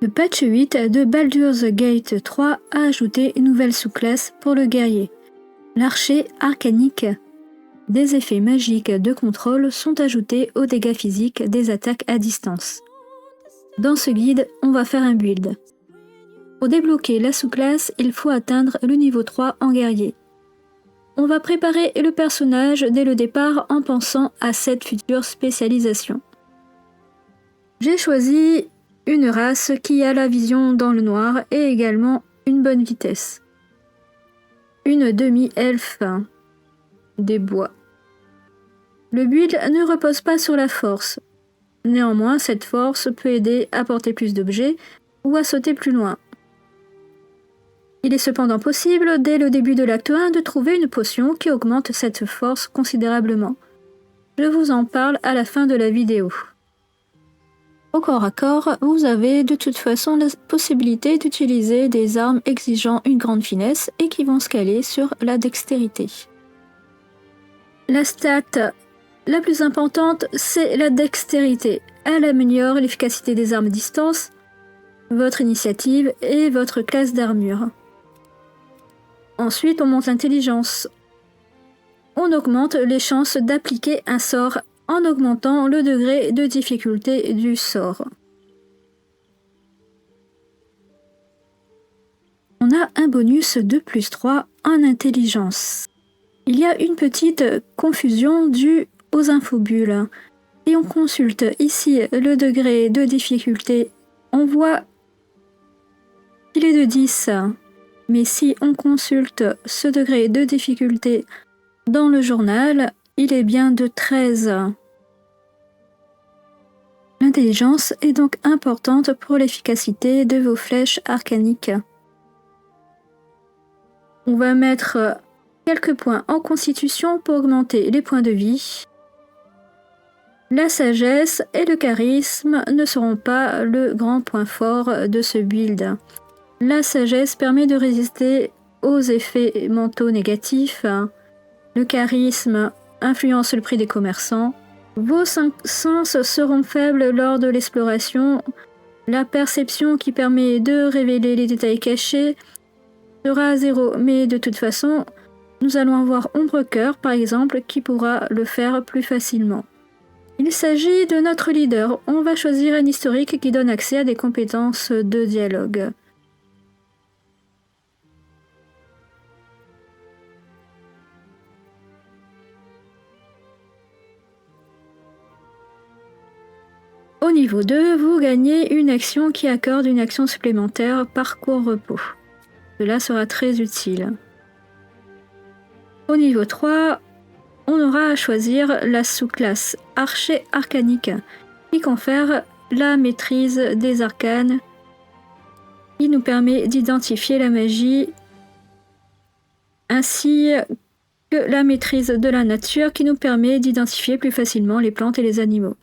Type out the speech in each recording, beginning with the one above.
Le patch 8 de Baldur's Gate 3 a ajouté une nouvelle sous-classe pour le guerrier, l'archer arcanique. Des effets magiques de contrôle sont ajoutés aux dégâts physiques des attaques à distance. Dans ce guide, on va faire un build. Pour débloquer la sous-classe, il faut atteindre le niveau 3 en guerrier. On va préparer le personnage dès le départ en pensant à cette future spécialisation. J'ai choisi une race qui a la vision dans le noir et également une bonne vitesse. Une demi-elfe des bois. Le build ne repose pas sur la force. Néanmoins, cette force peut aider à porter plus d'objets ou à sauter plus loin. Il est cependant possible, dès le début de l'acte 1, de trouver une potion qui augmente cette force considérablement. Je vous en parle à la fin de la vidéo. Au corps à corps, vous avez de toute façon la possibilité d'utiliser des armes exigeant une grande finesse et qui vont scaler sur la dextérité. La stat la plus importante, c'est la dextérité. Elle améliore l'efficacité des armes à distance, votre initiative et votre classe d'armure. Ensuite, on monte l'intelligence. On augmente les chances d'appliquer un sort en augmentant le degré de difficulté du sort. On a un bonus de +3 en intelligence. Il y a une petite confusion due aux infobules. Si on consulte ici le degré de difficulté, on voit qu'il est de 10. Mais si on consulte ce degré de difficulté dans le journal, il est bien de 13. L'intelligence est donc importante pour l'efficacité de vos flèches arcaniques. On va mettre quelques points en constitution pour augmenter les points de vie. La sagesse et le charisme ne seront pas le grand point fort de ce build. La sagesse permet de résister aux effets mentaux négatifs. Le charisme influence le prix des commerçants. Vos 5 sens seront faibles lors de l'exploration. La perception qui permet de révéler les détails cachés sera à 0, mais de toute façon, nous allons avoir Ombre-Cœur par exemple qui pourra le faire plus facilement. Il s'agit de notre leader. On va choisir un historique qui donne accès à des compétences de dialogue. Au niveau 2, vous gagnez une action qui accorde une action supplémentaire par court repos. Cela sera très utile. Au niveau 3, on aura à choisir la sous-classe Archer Arcanique qui confère la maîtrise des arcanes, qui nous permet d'identifier la magie, ainsi que la maîtrise de la nature qui nous permet d'identifier plus facilement les plantes et les animaux.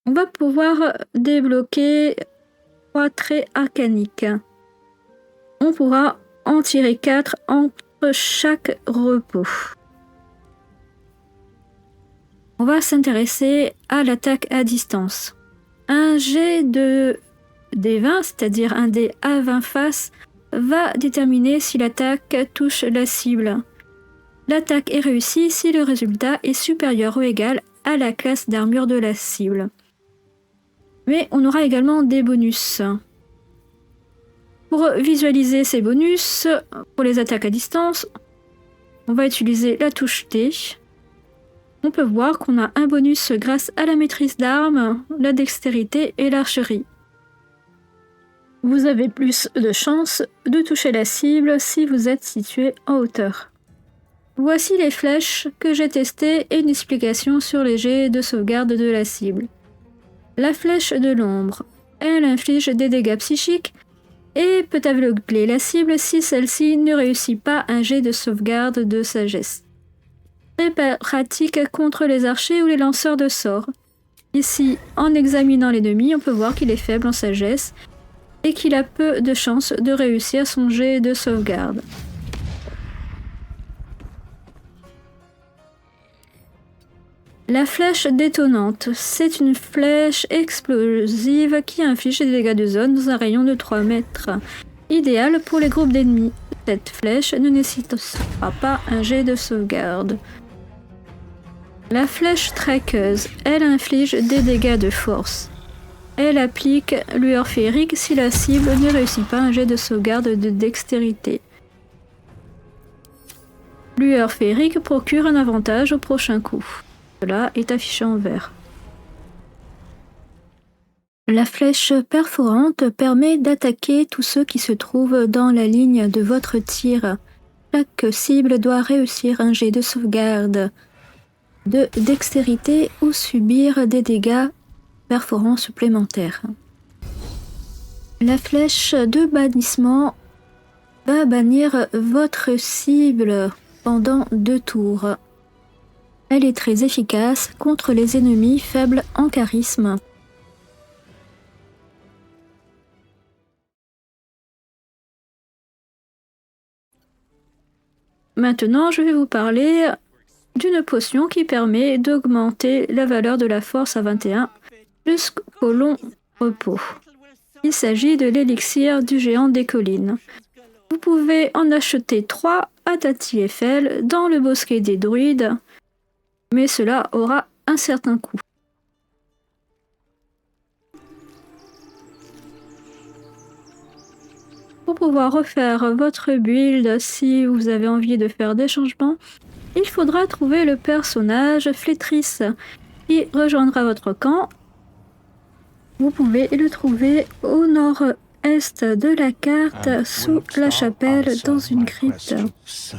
On va pouvoir débloquer 3 traits arcaniques. On pourra en tirer 4 entre chaque repos. On va s'intéresser à l'attaque à distance. Un jet de D20, c'est-à-dire un dé à 20 faces, va déterminer si l'attaque touche la cible. L'attaque est réussie si le résultat est supérieur ou égal à la classe d'armure de la cible. Mais on aura également des bonus. Pour visualiser ces bonus, pour les attaques à distance, on va utiliser la touche T. On peut voir qu'on a un bonus grâce à la maîtrise d'armes, la dextérité et l'archerie. Vous avez plus de chances de toucher la cible si vous êtes situé en hauteur. Voici les flèches que j'ai testées et une explication sur les jets de sauvegarde de la cible. La flèche de l'ombre, elle inflige des dégâts psychiques et peut aveugler la cible si celle-ci ne réussit pas un jet de sauvegarde de sagesse. Très pratique contre les archers ou les lanceurs de sorts. Ici, en examinant l'ennemi, on peut voir qu'il est faible en sagesse et qu'il a peu de chances de réussir son jet de sauvegarde. La flèche détonante, c'est une flèche explosive qui inflige des dégâts de zone dans un rayon de 3 mètres. Idéal pour les groupes d'ennemis. Cette flèche ne nécessitera pas un jet de sauvegarde. La flèche traqueuse, elle inflige des dégâts de force. Elle applique lueur féerique si la cible ne réussit pas un jet de sauvegarde de dextérité. Lueur féerique procure un avantage au prochain coup. Cela est affiché en vert. La flèche perforante permet d'attaquer tous ceux qui se trouvent dans la ligne de votre tir. Chaque cible doit réussir un jet de sauvegarde de dextérité ou subir des dégâts perforants supplémentaires. La flèche de bannissement va bannir votre cible pendant 2 tours. Elle est très efficace contre les ennemis faibles en charisme. Maintenant, je vais vous parler d'une potion qui permet d'augmenter la valeur de la force à 21 jusqu'au long repos. Il s'agit de l'élixir du géant des collines. Vous pouvez en acheter 3 à Tati-Eiffel dans le bosquet des druides, mais cela aura un certain coût. Pour pouvoir refaire votre build, si vous avez envie de faire des changements, il faudra trouver le personnage Flétrisse qui rejoindra votre camp. Vous pouvez le trouver au nord-est de la carte, sous la chapelle, dans une crypte. So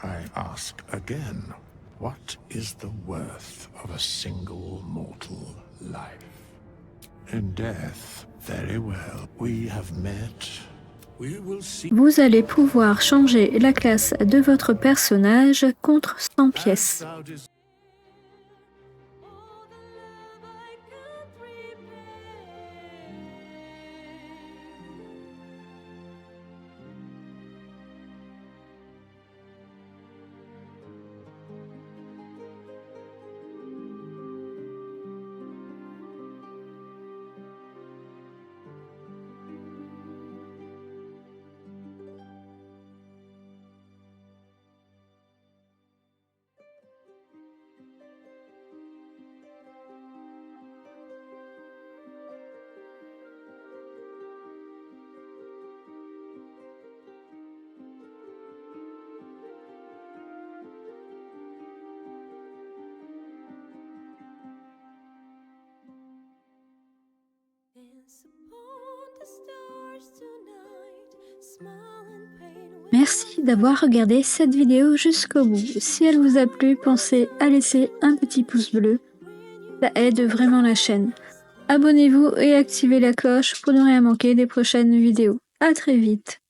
I ask again, what is the worth of a single mortal life? In death, very well, we have met. We will see. Vous allez pouvoir changer la classe de votre personnage contre 100 pièces. Merci d'avoir regardé cette vidéo jusqu'au bout. Si elle vous a plu, pensez à laisser un petit pouce bleu. Ça aide vraiment la chaîne. Abonnez-vous et activez la cloche pour ne rien manquer des prochaines vidéos. À très vite.